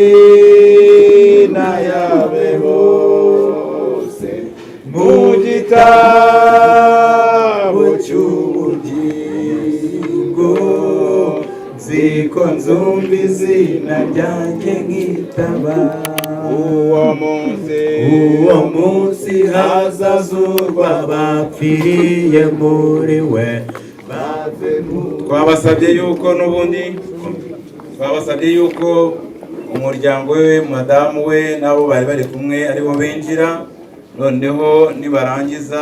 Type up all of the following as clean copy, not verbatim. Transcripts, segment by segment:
amazina yawe bose mu gitabo cy'ubugingo ziko nzumva izina ryanjye nkitaba uwo munsi hazazurwa bapfiriye muri we. Twabasabye yuko umuryango we, madamu we nabo bari kumwe aribo binjira, noneho nibarangiza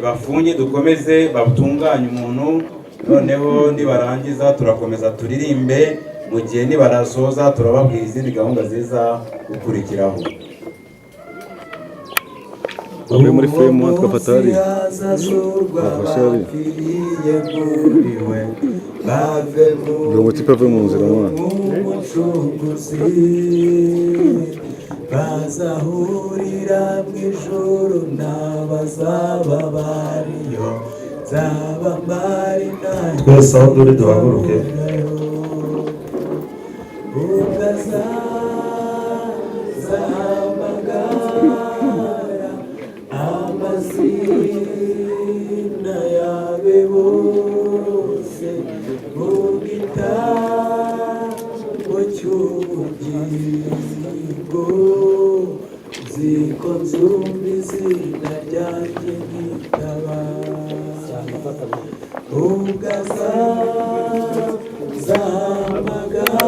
bafunye dukomeze batunganye umuntu, noneho nibarangiza turakomeza turirimbe, mu gihe nibarasoza turababwira izindi gahunda ziza gukurikiraho. Avuye muri filmu twafata hari ngo tipe ave mu nzira mwana bazahurira mu ijoro n'abazaba bariyo zaba marina. Twese aho turi duhaguruke. amazina yawe bose mu gitabo cy'ubugingo ziko nzumva izina ryanjye nkitaba ugazahamagara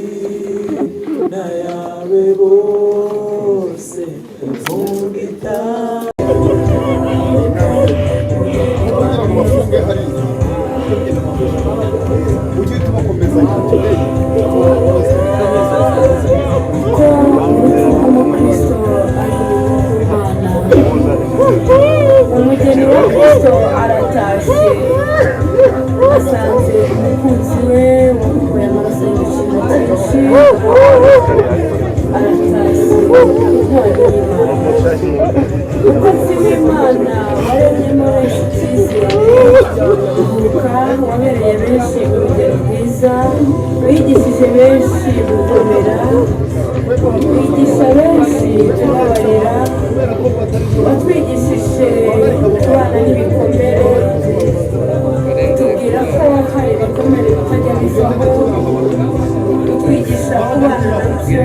amazina yawe bose mu gitabo. umugeni wa Kristo aratashye, asanze umukunzi we wamukuye amaraso y'igiciro cyinshi, aratashye umukozi w'Imana waremyemo benshi icyizere, uvuka wabereye benshi urugero rwiza, wigishije benshi gukomera, wigisha benshi kubabarira, watwigishije kubana n'ibikomere, tubwira ko hari ibikomere bitajya bivaho, utwigisha kubana nabyo,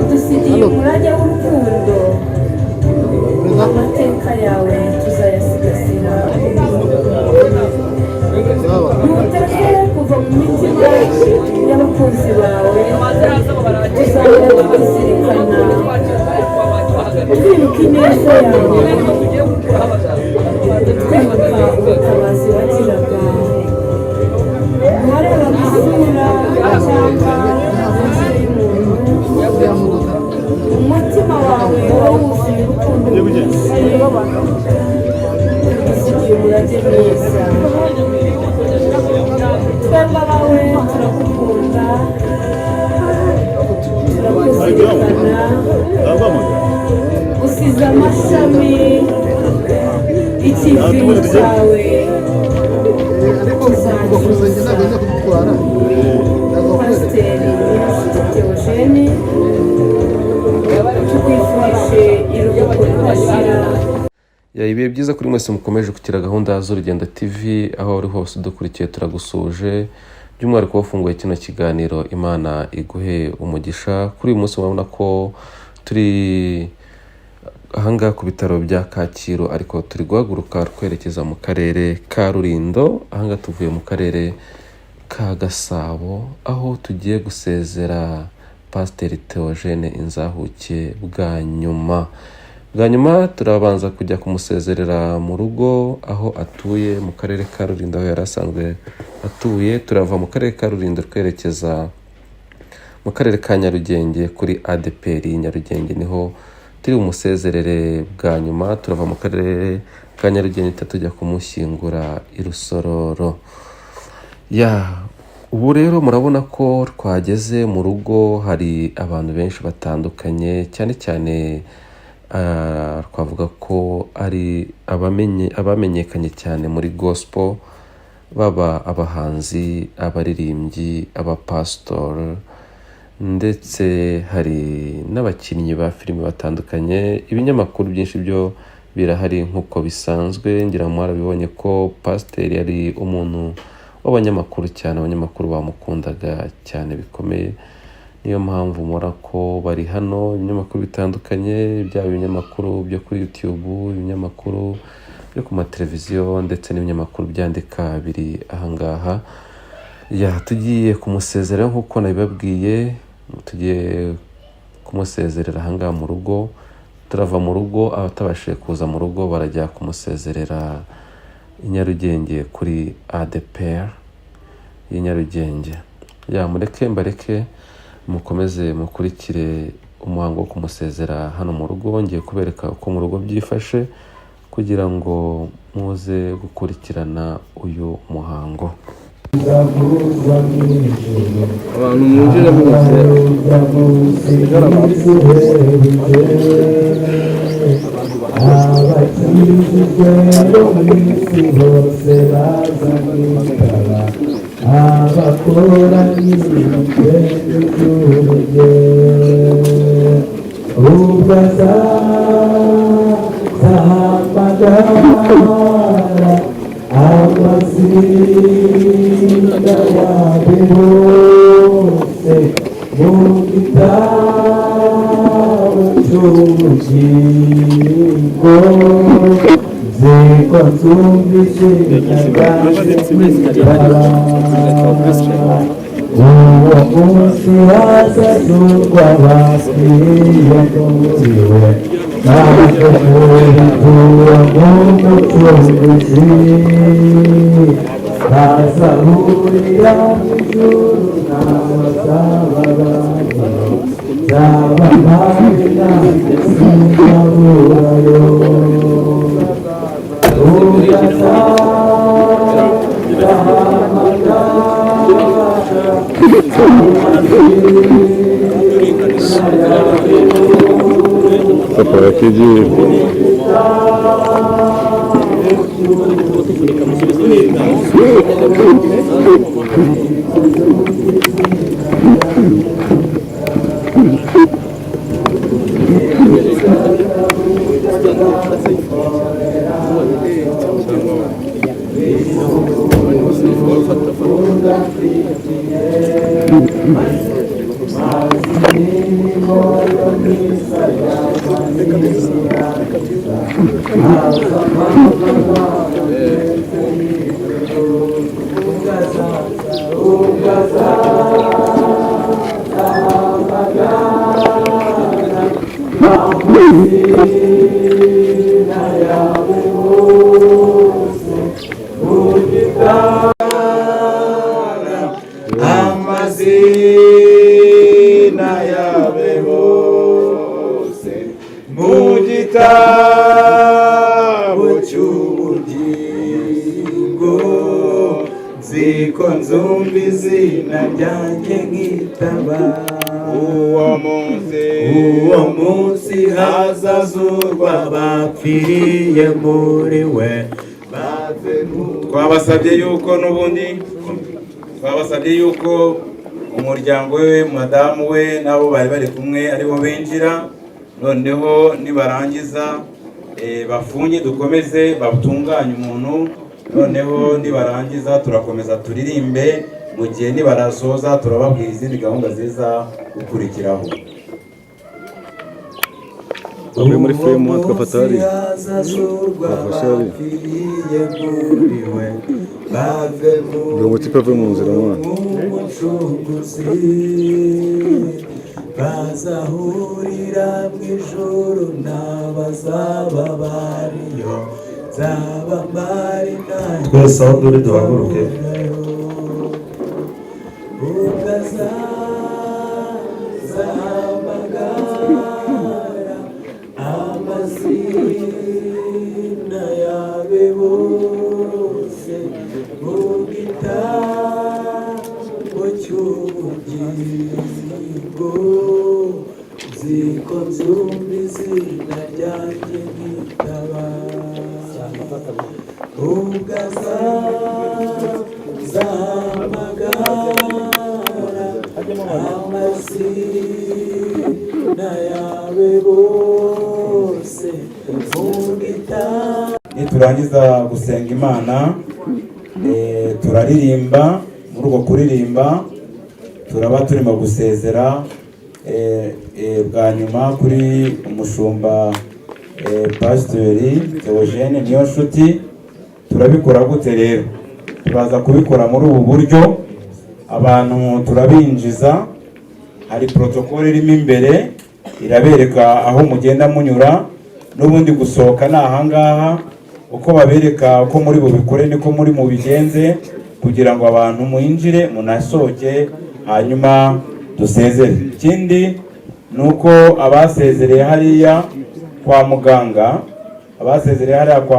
udusigiye umurage w'urukundo, amateka yawe tuzayasigasira. Ntutere kuva mu mitima y'abakunzi bawe, tuzahora tuzirikana twibuka ineza yawe, twibuka ubutabazi wagiraga, wareba amasura cyangwa umutima wawe wawuzuye urukundo rwinshi, udusigiye umurage mwiza. Twembi abawe turakukunda, turakuzirikana, usize amashami, ikivi cyawe tuzacyuza. Pasiteri Theogene, tukwifurije iruhuko ridashira. Ibihe byiza kuri mwese mukomeje kugira gahunda z'Urugendo TV, aho uri hose udukurikiye turagusuje, by'umwihariko wafunguye kino kiganiro, Imana iguhe umugisha. Kuri uyu munsi murabona ko turi ahangaha ku bitaro bya Kacyiru, ariko turi guhaguruka twerekeza mu karere ka Rulindo. Ahangaha tuvuye mu karere ka Gasabo, aho tugiye gusezera Pasiteri Theogene Inzahuke bwa nyuma. Turabanza kujya kumusezerera mu rugo aho atuye mu karere ka Rulindo, aho yari asanzwe atuye. Turava mu karere ka Rulindo twerekeza mu karere ka Nyarugenge kuri ADPR Nyarugenge, niho turi umusezerere bwa nyuma. Turava mu karere ka Nyarugenge tujya kumushyingura i Rusororo. Ubu rero murabona ko twageze mu rugo, hari abantu benshi batandukanye, cyane cyane twavuga ko ari abamenyekanye cyane muri gospel, baba abahanzi, abaririmbyi, abapasitori, ndetse hari n'abakinnyi ba filime batandukanye. Ibinyamakuru byinshi byo birahari nk'uko bisanzwe, ngira ngo mwarabibonye ko pasiteri yari umuntu w'abanyamakuru cyane, abanyamakuru bamukundaga cyane bikomeye. Niyo mpamvu mura ko bari hano, ibinyamakuru bitandukanye, byaba ibinyamakuru byo kuri YouTube, ibinyamakuru byo ku mateleviziyo, ndetse n'ibinyamakuru byandika biri ahangaha. Tugiye kumusezerera nk'uko nabibabwiye, tugiye kumusezerera ahangaha mu rugo. Turava mu rugo, abatabashije kuza mu rugo barajya kumusezerera i Nyarugenge kuri ADPR y'i Nyarugenge. Mbareke mukomeze mukurikire umuhango wo kumusezera hano mu rugo. Ngiye kubereka uko mu rugo byifashe kugira ngo muze gukurikirana uyu muhango. Abantu mwinjira bose amazina yawe bose mu gitabo cy'ubugingo, ziko nzumvise uwo munsi hazazurwa abakiriye muriwe, naje kuritura nk'umucunguzi, bazahurira mw'ijuru n'abazababana, zaba mpande nanjye sinzaburayo, ugazahamagara Papa yakigiye amazina yawe hose mu gitabo cy'ubugingo, ziko nzumva izina ryanjye nkitaba, uwo munsi hazazurwa abapfiriye muri we. Twabasabye yuko umuryango we, madamu we nabo bari bari kumwe aribo binjira, noneho nibarangiza bafunge dukomeze batunganye umuntu, noneho nibarangiza turakomeza turirimbe, mu gihe nibarasoza turababwira izindi gahunda ziza gukurikiraho. Bamwe muri filime twafata hari ngo tipe ave mu nzira mwana bazahurira mu ijuru n'abazaba bariyo, zaba mari nayo twese aho turi duhaguruke, ukazahamagara amazina yawe bose mu gitabo cy'ubugingo, ziko nzumva izina ryawe niturangiza gusenga Imana turaririmba. Muri uko kuririmba turaba turimo gusezera bwa nyuma kuri umushumba Pasiteri Theogene Niyonshuti. Turabikora gute rero? Turaza kubikora muri ubu buryo. Abantu turabinjiza, hari protokole irimo imbere irabereka aho mugenda munyura, n'ubundi gusohoka ni ahangaha. Uko babereka uko muri bubikore niko muri mubigenze, kugira ngo abantu mwinjire munasohoke hanyuma dusezere. Ikindi nuko abasezereye hariya kwa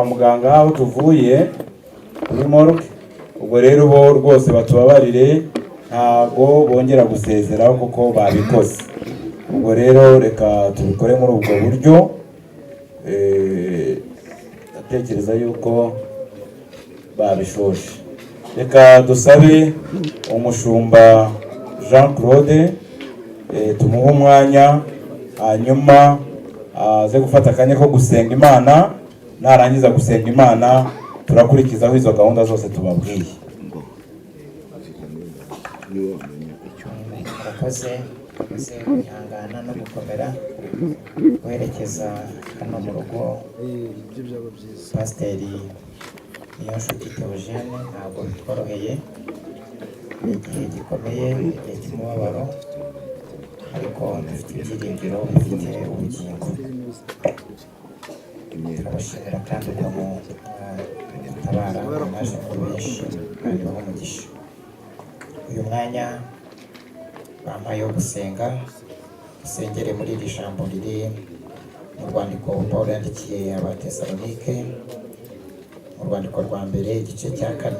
muganga, aho tuvuye kuri morgue, ubwo rero bo rwose batubabarire, ntago bongera gusezeraho kuko babikoze. Ubwo rero reka tubikore muri ubwo buryo. Ndatekereza yuko babishoje. Reka dusabe umushumba Jean Claude tumuhe umwanya, hanyuma aze gufata akanya ko gusenga Imana. Narangiza gusenga Imana turakurikizaho izo gahunda zose tubabwiye. Murakoze kwihangana no gukomera guherekeza hano mu rugo Pasiteri Niyonshuti Theogene. Ntabwo bitworoheye, igihe gikomeye, igihe cy'umubabaro, ariko dufite ibyiringiro bifite ubugingo. Turabashimira kandi ukuntu mutabara mwaje muri benshi kandi baho umugisha. Uyu mwanya bampaye wo gusenga, dusengere muri iri jambo riri mu rwandiko Pawulo yandikiye Abatesalonike, mu rwandiko rwa mbere igice cya 4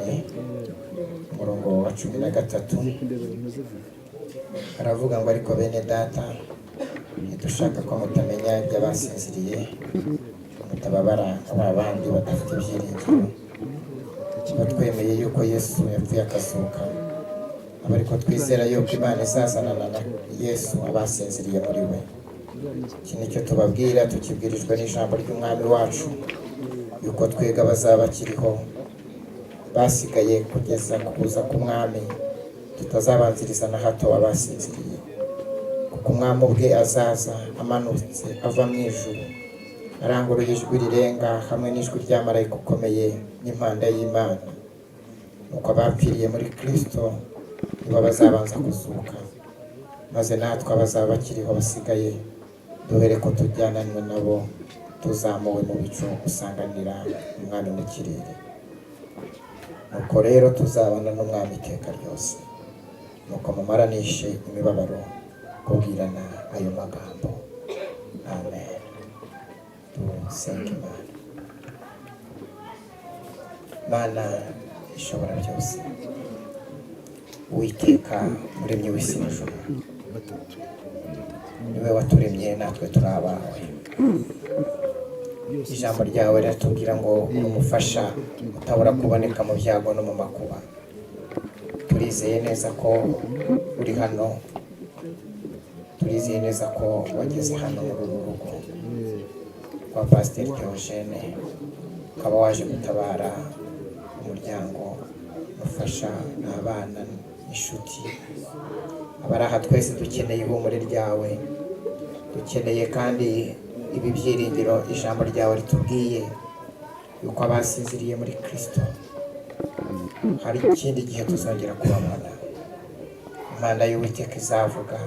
umurongo wa 13. Aravuga ngo ariko bene data, ntidushaka ko mutamenya iby'abasinziriye, mutababara abandi badafite ibyiringiro. Tuba twemeye yuko Yesu yapfuye akazuka, aba ariko twizera yuko Imana izazanana na Yesu abasinziriye muri we. Iki nicyo tubabwira, tukibwirijwe n'ijambo ry'Umwami wacu, yuko twega bazaba bakiriho basigaye kugeza ku kuza k'Umwami, tutazabanziriza na hato abasinziriye. Kuko Umwami ubwe azaza amanutse ava mu ijuru, aranguruye ijwi rirenga hamwe n'ijwi rya marayika ukomeye n'impanda y'Imana. Nuko abapfiriye muri Kristo nibo bazabanza kuzuka, maze natwe abazaba bakiriho basigaye duhere ko tujyananwe nabo tuzamuwe mu bicu gusanganira Umwami mu kirere. Nuko rero tuzabana n'Umwami iteka ryose. Nuko mumaranishe imibabaro kubwirana ayo magambo. Amen. Dusenge Imana. Mana ishobora byose, Uwiteka muremyi w'isi n'ijuru, niwe waturemye natwe turi abawe. Ijambo ryawe riratubwira ngo umufasha utabura kuboneka mu byago no mu makuba. Turizeye neza ko uri hano, turizeye neza ko wageze hano muri uru rugo kwa Pasiteri Theogene, ukaba waje gutabara umuryango, ufasha n'abana n'inshuti. Abari aha twese dukeneye ihumure ryawe, dukeneye kandi ibi byiringiro ijambo ryawe ritubwiye yuko abasinziriye muri Kristo hari ikindi gihe tuzongera kubabona. Imana y'Uwiteka izavuga,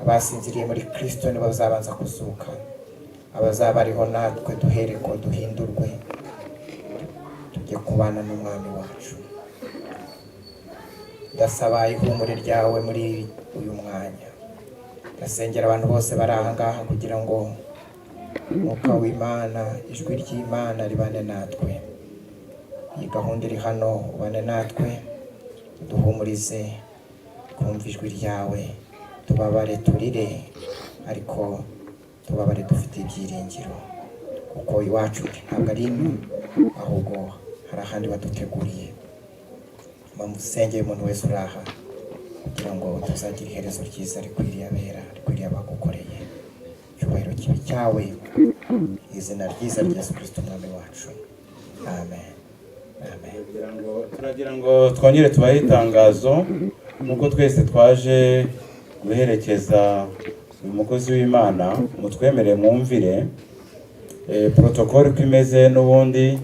abasinziriye muri Kristo nibo bazabanza kuzuka, abazaba ariho natwe duhere ko duhindurwe tujye kubana n'Umwami wacu. Ndasaba ihumure ryawe muri uyu mwanya. Ndasengera abantu bose bari aha ngaha kugira ngo Umwuka w'Imana, ijwi ry'Imana ribane natwe. Iyi gahunda iri hano ubane natwe, duhumurize, kumva ijwi ryawe, tubabare turire, ariko tubabare dufite ibyiringiro, kuko iwacu ntabwo ari ino, ahubwo hari ahandi baduteguriye. Musengeye umuntu wese uri aha kugira ngo tuzagira iherezo ryiza rikwiriye abera, rikwiriye abagukoreye. Icyubahiro kibi cyawe, izina ryiza rya Yesu Kristo Umwami wacu. amen amen. turagira ngo twongere tubahe itangazo nk'uko twese twaje guherekeza uyu mukozi w'Imana, mutwemerere mwumvire protokole uko imeze. N'ubundi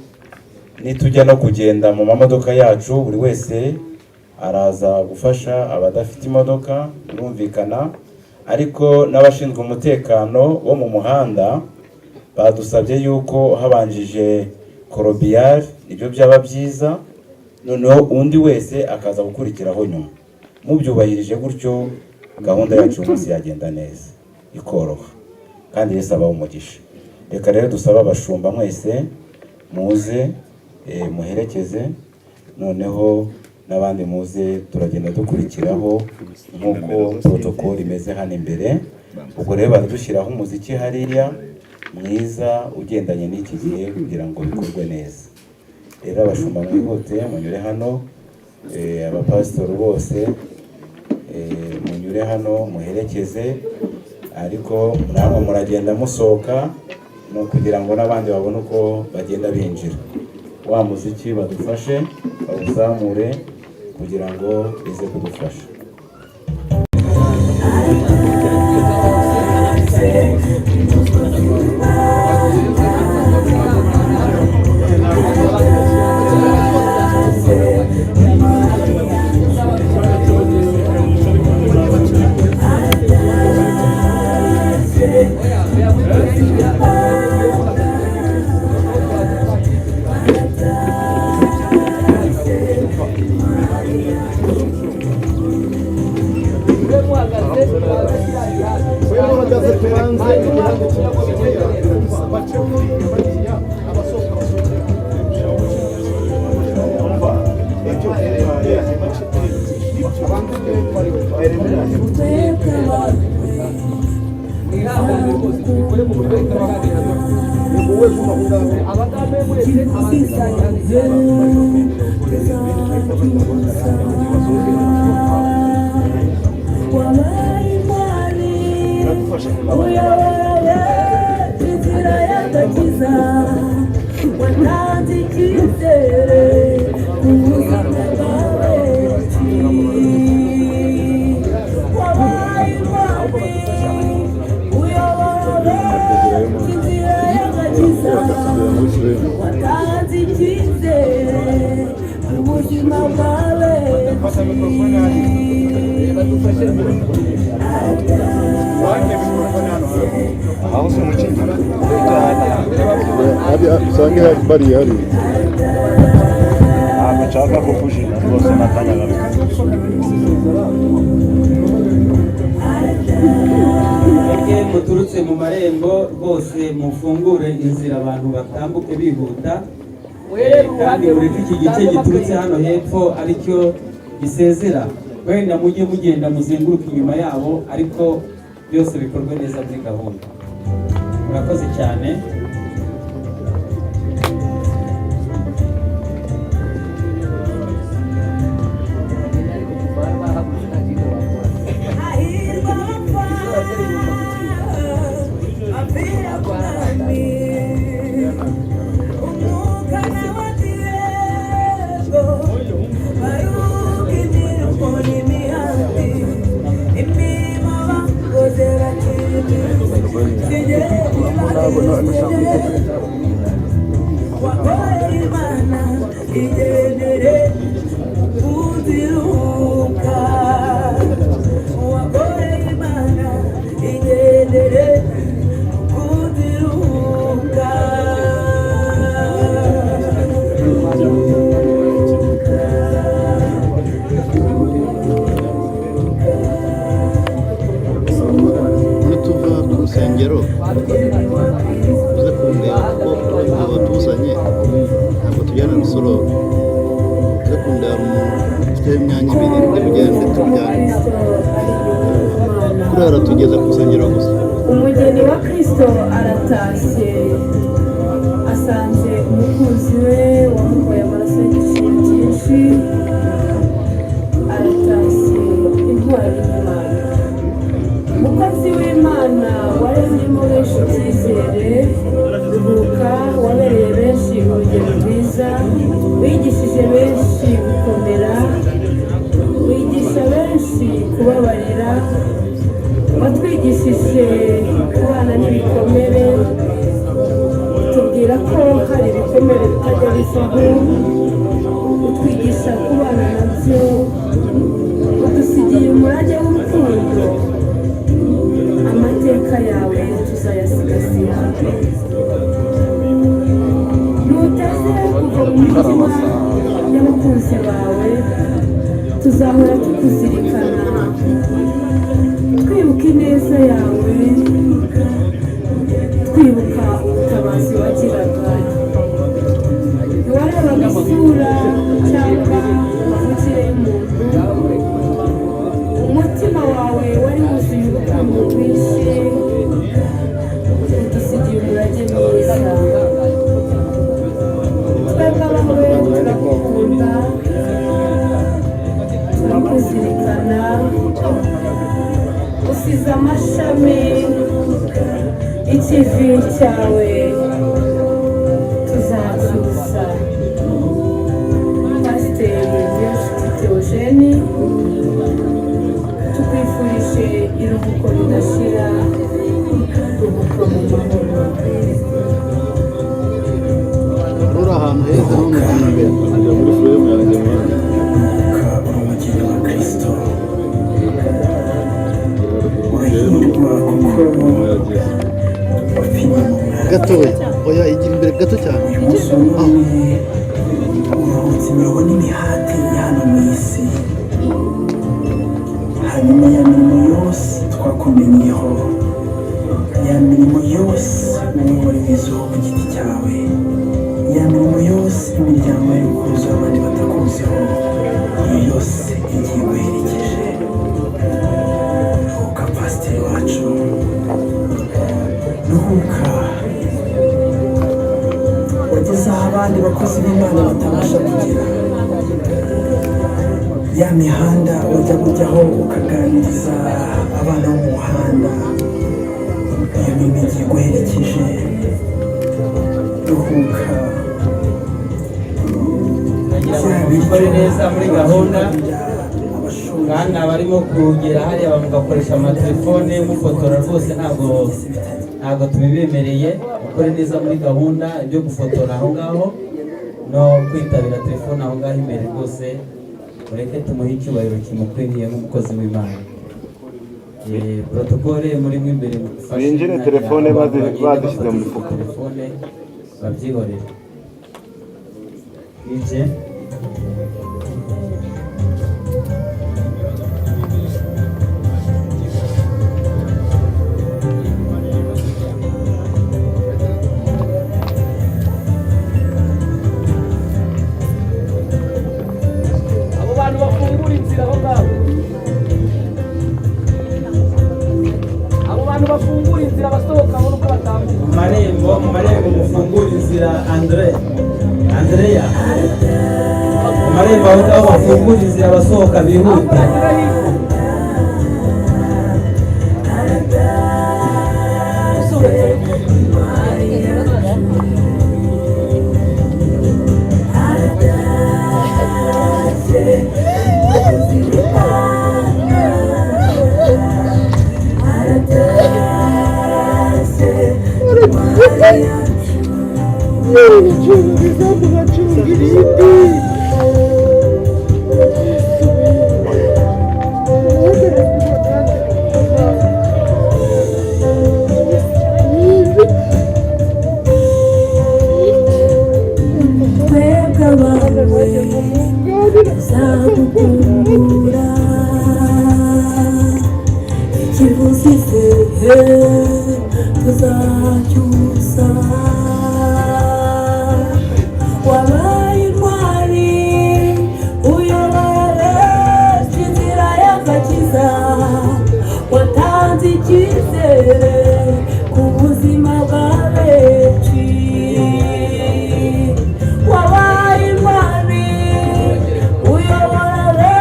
nitujya no kugenda mu mamodoka yacu, buri wese araza gufasha abadafite imodoka, birumvikana, ariko n'abashinzwe umutekano wo mu muhanda badusabye yuko habanjije korobiyari, nibyo byaba byiza, noneho undi wese akaza gukurikiraho nyuma. Mubyubahirije gutyo gahunda yacu umunsi yagenda neza ikoroha, kandi Yesu abaho umugisha. Reka rero dusaba abashumba mwese muze muherekeze, noneho n'abandi muze turagenda dukurikiraho nk'uko protokoli imeze hano imbere. Ubwo rero baradushyiraho umuziki hariya mwiza ugendanye n'iki gihe kugira ngo bikorwe neza. Rero abashumba mwihute munyure hano, abapasitori bose munyure hano muherekeze, ariko namwe muragenda musohoka no kugira ngo n'abandi babone uko bagenda binjira. Wa muziki badufashe bawuzamure kugira ngo bize kudufasha. Sange bari hari amachaka kufushina rwose natangaga muturutse mu marembo rwose mufungure inzira abantu batambuke bihuta, kandi mureke iki gice giturutse hano hepfo aricyo gisezera, wenda mujye mugenda muzenguruka inyuma yabo, ariko byose bikorwe neza muri gahunda. Murakoze cyane. Umugeni wa Kristo aratashye, asanze umukunzi we wamuhoye amaraso y'igiciro cyinshi, aratashye intwari y'Imana. Umukozi w'Imana waremyemo benshi icyizere, ruhuka wabereye benshi urugero rwiza. wigishije benshi gukomera, wigisha benshi kubabarira, watwigishije kubana n'ibikomere, tubwira ko hari ibikomere bitajya bivaho, utwigisha kubana nabyo, udusigiye umurage w'urukundo, amateka yawe tuzayasigasira. Ntuteze kuva mu mitima y'abakunzi bawe, tuzahora tukuzirikana, twibuka ineza yawe, twibuka ubutabazi wagiraga. Ntiwarebaga isura cyangwa amavukire y'umuntu, umutima wawe wari wuzuye urukundo rwinshi, udusigiye umurage mwiza. Twebwe abawe turagukunda, turakuzirikana, usize amashami, ikivi cyawe tuzacyusa. Pasiteri Niyonshuti Theogene, tukwifurije iruhuko ridashira, ruhuko mu mahoro. uri ahantu heza n'umuganga imbere ajya muri furemu yanjye mwana urumugeni wa Kristo urahirwa kuko wapimye mu mwanya gatoya oya igira imbere gato cyane uyu munsi umwe uruhutse imiruho n'imihati ya hano mu isi, hanyuma ya mirimo yose twakumenyeho, ya mirimo yose w'umuremezo ku giti cyawe, ya mirimo yose imiryango y'urukuzo abandi batakuziho, iyo yose igiye guherekeje. Ruhuka pasiteri wacu, ruhuka, wageze aho abandi bakozi b'Imana batabasha kugera. Ya mihanda wajya kujyaho ukaganiriza abana bo mu muhanda, iyo mirimo igiye guherekeje. Ruhuka, bikore neza muri gahunda, kandi abarimo kugera hariya mugakoresha amatelefone mufotora rwose ntabwo tubibemereye. mukore neza muri gahunda ibyo gufotora aho ngaho no kwitabira telefone aho ngaho imbere rwose, mureke tumuhe icyubahiro kimukwiriye nk'umukozi w'Imana. Protokole muri mwe imbere binjire telefone bazishyize mu mifuka, telefone babyihorere. Ije abo bantu bafungura inzira aho ngaho, abo bantu bafungura inzira abasohoka abona uko batambuka. mu marembo mufungura inzira. Andrea mu marembo aho ngaho bafungura inzira abasohoka bihuta. Uyobora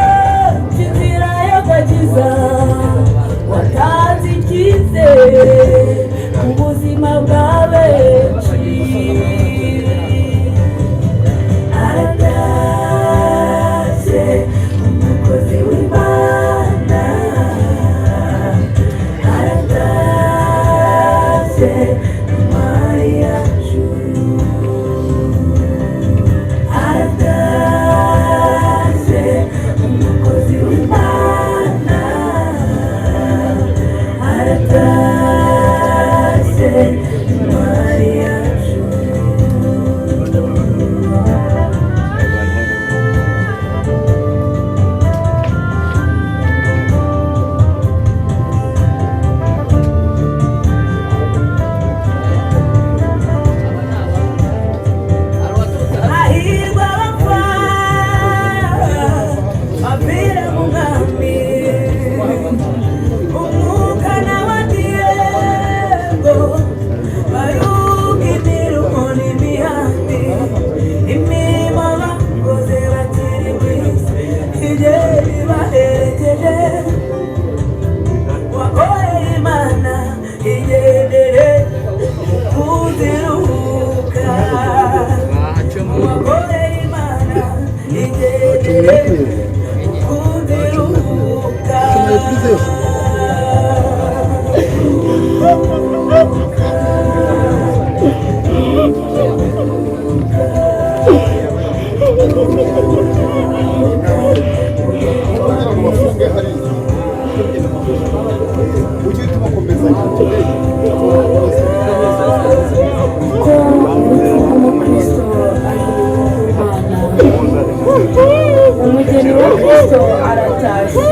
umugeni wa Kristo aratashye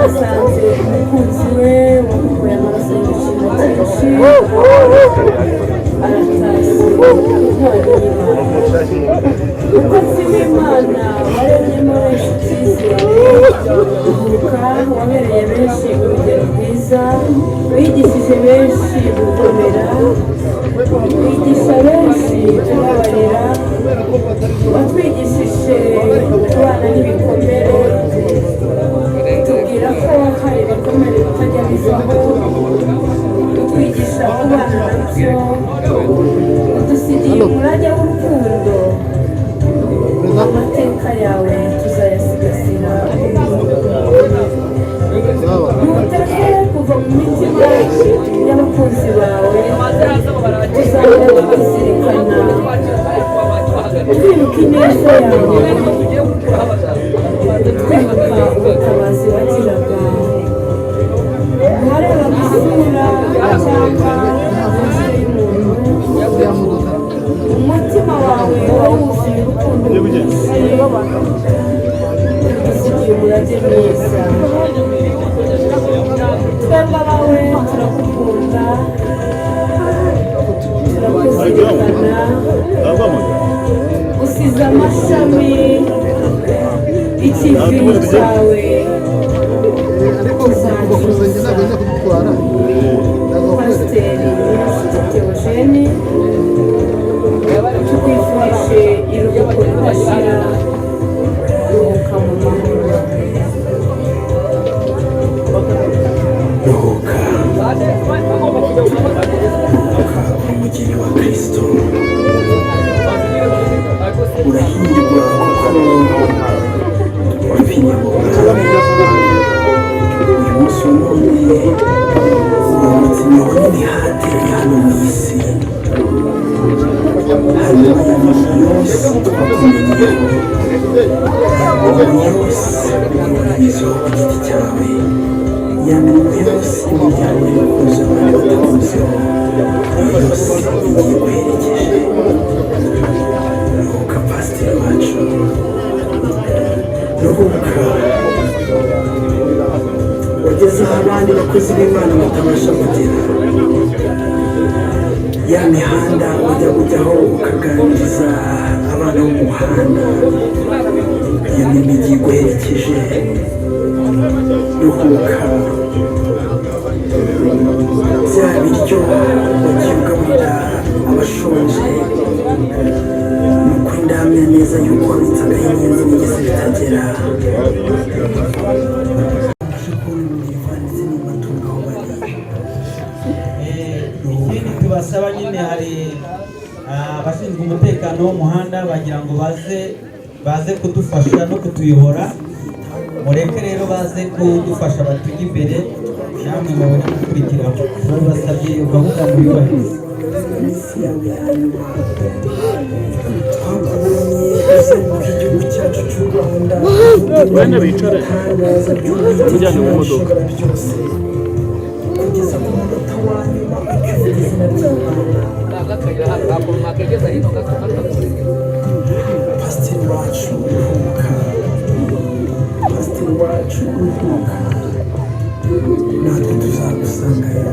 asanze umukunzi we wamukuye amaraso y'igiciro cyinshi aratashye umukozi w'Imana waremyemo benshi icyizere uvuka wabereye benshi urugero rwiza wigishije benshi gukomera wigisha benshi kubabarira watwigishije kubana n'ibikomere tubwira ko hari ibikomere bitajya bivaho utwigisha kubana nabyo udusigiye umurage w'urukundo amateka yawe tuzayasigasira ntuteke kuva mu mitima y'abakunzi bawe uzahora bazirikana twibuka ineza yawe twibuka ubutabazi wagiraga warebaga isura cyangwa amaso y'umuntu umutima wawe wawuzuye urukundo rwinshi udusigiye umurage mwiza twebwe abawe turakukunda turakuzirikana usize amashami ikivi cyawe tuzakiza pasiteri Theogene tukwifurije iruhuko ridashira ruhuka mu mahoro ruhuka umugeni wa Kristo urahirwa kuko wapfiriye mu bwami uyu munsi wa none umutima wawe n'imihati hano mu isi hanyuma y'abantu yose twakumenyeho abantu yose unyuranyijeho ku giti cyawe yamenye yose imiryango y'abakunzi bawe batakuzeho yose igiye guherekeje ruhuka pasiteri wacu ruhuka ugeze aho abandi bakozi b'Imana batabasha kugera ya mihanda ujya kujyaho ukaganiriza abana bo mu muhanda iyo ni imijyi iguherekeje ruhuka bya biryo wagiye ugaburira abashonje ni ukuri ndahamya neza yuko wabitsagaho inyenzi n'ingese bitagera ikindi tubasaba nyine hari abashinzwe umutekano w'umuhanda bagira ngo baze kudufasha no kutuyobora mureke rero baze kudufasha batujye imbere namwe mubone gukurikiraho babasabye iyo gahunda muyubahirize twakubonye uzenguruka igihugu cyacu cy'u Rwanda bene bicare mujyane mu modoka byose kugeza ku munota wa nyuma ukivuga izina ry'Imana pasiteri wacu ruhuka pasiteri wacu ruhuka natwe tuzagusangayo